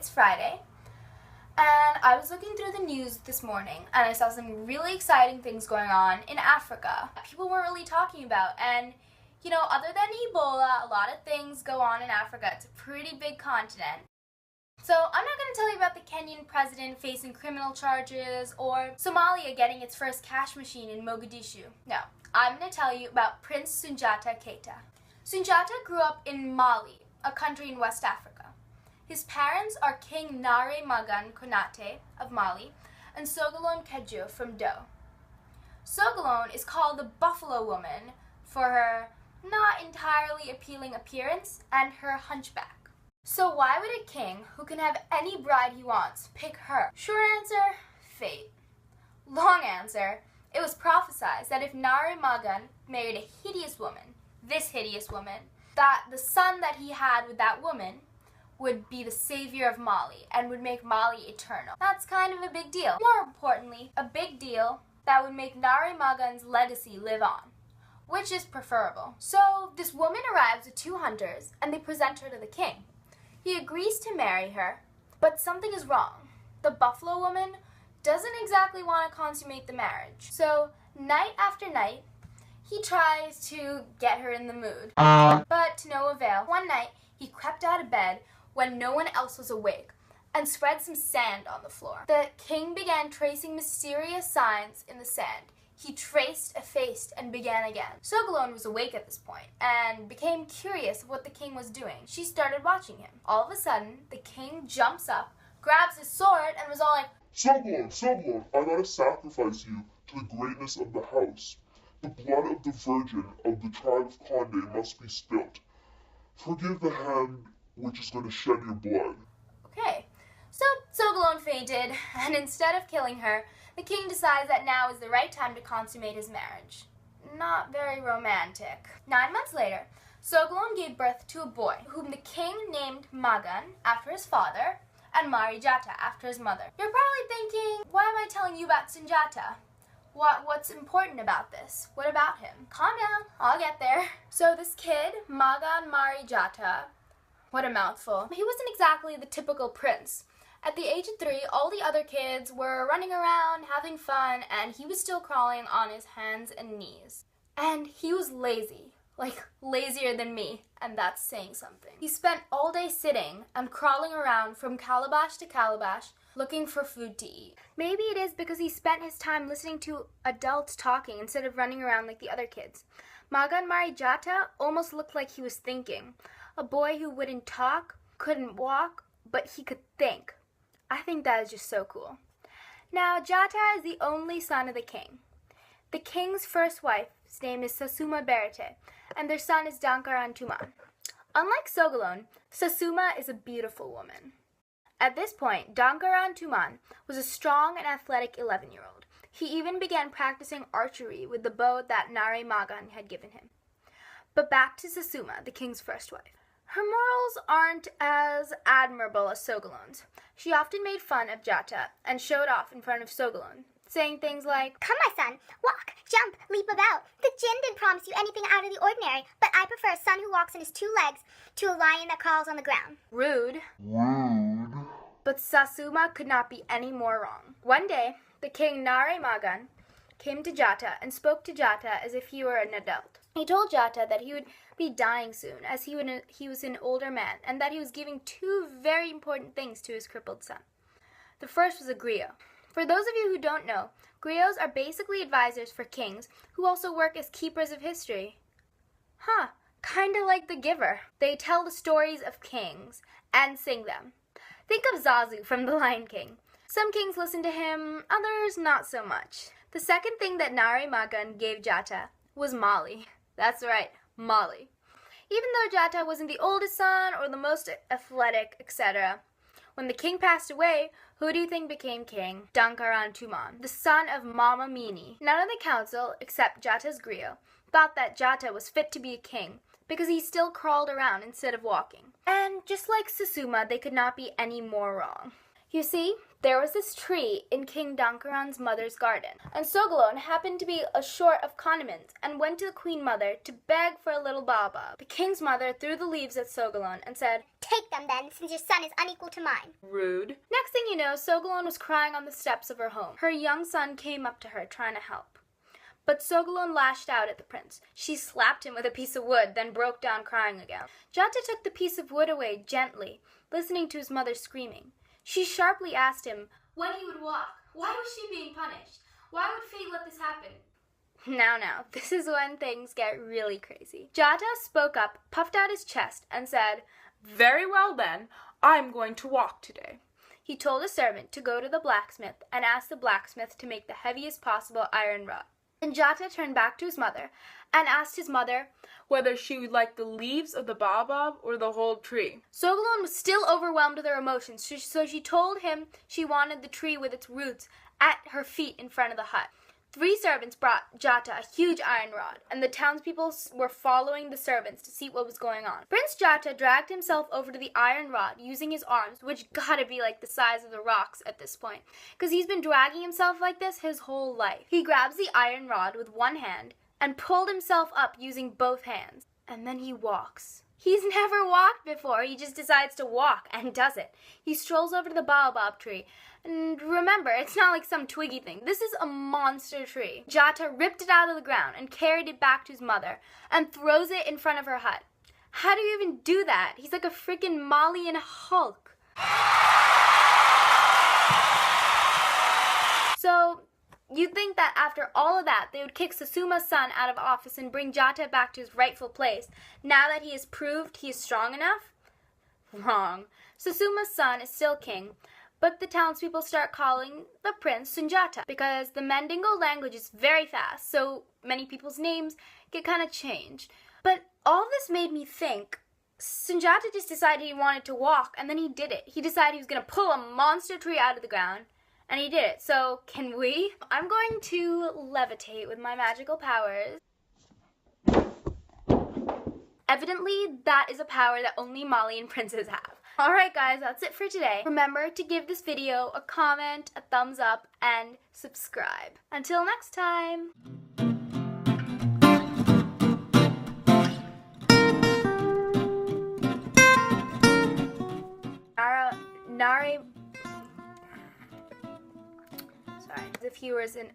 It's Friday, and I was looking through the news this morning, and I saw some really exciting things going on in Africa. People weren't really talking about, and other than Ebola, a lot of things go on in Africa. It's a pretty big continent. So I'm not going to tell you about the Kenyan president facing criminal charges or Somalia getting its first cash machine in Mogadishu. No, I'm going to tell you about Prince Sundjata Keita. Sundjata grew up in Mali, a country in West Africa. His parents are King Nare Magan Konate of Mali and Sogolon Kedjo from Do. Sogolon is called the Buffalo Woman for her not entirely appealing appearance and her hunchback. So why would a king who can have any bride he wants pick her? Short answer, fate. Long answer, it was prophesied that if Nare Magan married a hideous woman, this hideous woman, that the son that he had with that woman would be the savior of Mali and would make Mali eternal. That's kind of a big deal. More importantly, a big deal that would make Nare Magan's legacy live on. Which is preferable. So this woman arrives with 2 hunters and they present her to the king. He agrees to marry her, but something is wrong. The Buffalo Woman doesn't exactly want to consummate the marriage. So night after night, he tries to get her in the mood, but to no avail. One night, he crept out of bed when no one else was awake and spread some sand on the floor. The king began tracing mysterious signs in the sand. He traced, effaced, and began again. Sogolon was awake at this point and became curious of what the king was doing. She started watching him. All of a sudden, the king jumps up, grabs his sword, and was all like, Sogolon, I gotta sacrifice you to the greatness of the house. The blood of the virgin of the tribe of Conde must be spilt. Forgive the hand which is going to shed your blood. Okay. So Sogolon fainted, and instead of killing her, the king decides that now is the right time to consummate his marriage. Not very romantic. 9 months later, Sogolon gave birth to a boy, whom the king named Magan, after his father, and Sundjata, after his mother. You're probably thinking, why am I telling you about Sundjata? What's important about this? What about him? Calm down, I'll get there. So this kid, Magan Sundjata, what a mouthful. He wasn't exactly the typical prince. At the age of 3, all the other kids were running around, having fun, and he was still crawling on his hands and knees. And he was lazy, like lazier than me, and that's saying something. He spent all day sitting and crawling around from calabash to calabash, looking for food to eat. Maybe it is because he spent his time listening to adults talking instead of running around like the other kids. Magan Sundjata almost looked like he was thinking. A boy who wouldn't talk, couldn't walk, but he could think. I think that is just so cool. Now, Jata is the only son of the king. The king's first wife's name is Sasuma Berete, and their son is Dankaran Tuman. Unlike Sogolon, Sasuma is a beautiful woman. At this point, Dankaran Tuman was a strong and athletic 11-year-old. He even began practicing archery with the bow that Nare Magan had given him. But back to Sasuma, the king's first wife. Her morals aren't as admirable as Sogolon's. She often made fun of Jata and showed off in front of Sogolon, saying things like, "Come, my son, walk, jump, leap about. The jinn didn't promise you anything out of the ordinary, but I prefer a son who walks on his 2 legs to a lion that crawls on the ground." Rude. But Sasuma could not be any more wrong. One day, the king Nare Magan came to Jata and spoke to Jata as if he were an adult. He told Jata that he would be dying soon, as he was an older man, and that he was giving 2 very important things to his crippled son. The first was a griot. For those of you who don't know, griots are basically advisors for kings who also work as keepers of history. Kinda like The Giver. They tell the stories of kings and sing them. Think of Zazu from The Lion King. Some kings listen to him, others not so much. The second thing that Nare Magan gave Jata was Mali. That's right, Mali. Even though Jata wasn't the oldest son or the most athletic, etc., when the king passed away, who do you think became king? Dankaran Tuman, the son of Mama Mini. None of the council, except Jata's griot, thought that Jata was fit to be a king because he still crawled around instead of walking. And just like Sasuma, they could not be any more wrong. You see, There was this tree in King Dankaran's mother's garden, and Sogolon happened to be short of condiments and went to the queen mother to beg for a little baobab. The king's mother threw the leaves at Sogolon and said, "Take them then, since your son is unequal to mine." Rude. Next thing you know, Sogolon was crying on the steps of her home. Her young son came up to her, trying to help. But Sogolon lashed out at the prince. She slapped him with a piece of wood, then broke down crying again. Jata took the piece of wood away gently, listening to his mother screaming. She sharply asked him when he would walk. Why was she being punished? Why would fate let this happen? Now, this is when things get really crazy. Jata spoke up, puffed out his chest, and said, "Very well then, I'm going to walk today." He told a servant to go to the blacksmith and ask the blacksmith to make the heaviest possible iron rod. Then Jata turned back to his mother and asked his mother whether she would like the leaves of the baobab or the whole tree. Sogolon was still overwhelmed with her emotions, so she told him she wanted the tree with its roots at her feet in front of the hut. 3 servants brought Jata a huge iron rod, and the townspeople were following the servants to see what was going on. Prince Jata dragged himself over to the iron rod using his arms, which gotta be like the size of the rocks at this point, because he's been dragging himself like this his whole life. He grabs the iron rod with one hand and pulled himself up using both hands, and then he walks. He's never walked before. He just decides to walk and does it. He strolls over to the baobab tree. And remember, it's not like some twiggy thing. This is a monster tree. Jata ripped it out of the ground and carried it back to his mother and throws it in front of her hut. How do you even do that? He's like a freaking Malian Hulk. So, you'd think that after all of that, they would kick Susuma's son out of office and bring Jata back to his rightful place, now that he has proved he is strong enough? Wrong. Susuma's son is still king, but the townspeople start calling the prince Sundjata because the Mandingo language is very fast, so many people's names get kind of changed. But all this made me think, Sundjata just decided he wanted to walk, and then he did it. He decided he was going to pull a monster tree out of the ground, and he did it. So, can we? I'm going to levitate with my magical powers. Evidently, that is a power that only Malian princes have. Alright guys, that's it for today. Remember to give this video a comment, a thumbs up, and subscribe. Until next time! Sorry, if he was in